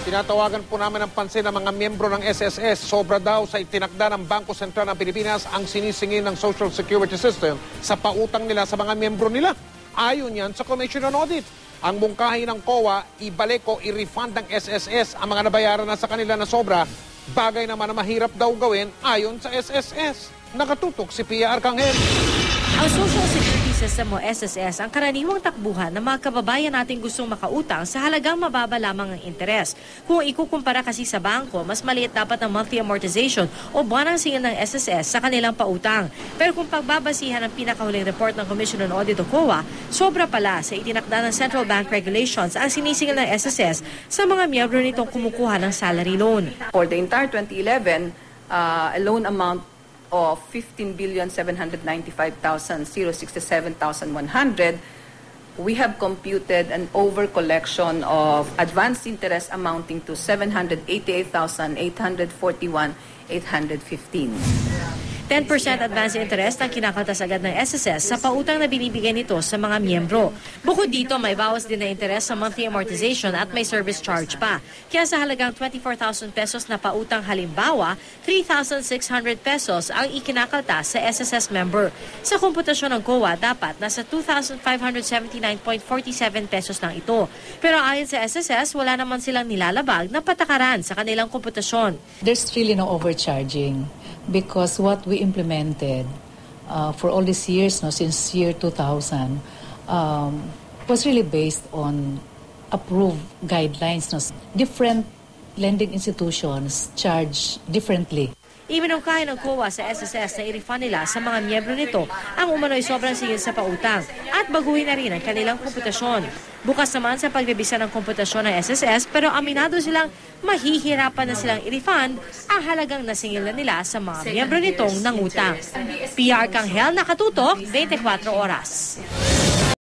Tinatawagan po namin ang pansin ng mga miyembro ng SSS. Sobra daw sa itinakda ng Bangko Sentral ng Pilipinas ang sinisingil ng Social Security System sa pautang nila sa mga miyembro nila. Ayon yan sa Commission on Audit. Ang mungkahi ng COA, ibalik o i-refund ng SSS ang mga nabayaran na sa kanila na sobra, bagay naman na mahirap daw gawin ayon sa SSS. Nakatutok si Pia Arcangel. Ang Social Security System o SSS ang karaniwang takbuhan ng mga kababayan nating gustong makautang sa halagang mababa lamang ang interes. Kung ikukumpara kasi sa bangko, mas maliit dapat ang monthly amortization o buwanang singil ng SSS sa kanilang pautang. Pero kung pagbabasihan ang pinakahuling report ng Commission on Audit o COA, sobra pala sa itinakda ng Central Bank Regulations ang sinisingil ng SSS sa mga miyembro nitong kumukuha ng salary loan. For the entire 2011, a loan amount of 15,795,067,100, we have computed an over-collection of advanced interest amounting to 788,841,815. 10% advance interest ang kinakaltas agad ng SSS sa pautang na binibigay nito sa mga miyembro. Bukod dito, may bawas din na interest sa monthly amortization at may service charge pa. Kaya sa halagang 24,000 pesos na pautang halimbawa, 3,600 pesos ang ikinakaltas sa SSS member. Sa komputasyon ng COA, dapat nasa 2,579.47 pesos lang ito. Pero ayon sa SSS, wala naman silang nilalabag na patakaran sa kanilang komputasyon. There's really no overcharging because what we implemented for all these years, since year 2000, was really based on approved guidelines. Different lending institutions charge differently. Ibinungkahi ng COA sa SSS na i-refund nila sa mga miyembro nito ang umano'y sobrang singil sa pautang at baguhin na rin ang kanilang komputasyon. Bukas naman sa pagbibisa ng komputasyon ng SSS pero aminado silang mahihirapan na silang i-refund ang halagang nasingil na nila sa mga miyembro nitong nangutang. Pia Arcangel, Nakatutok, 24 Oras.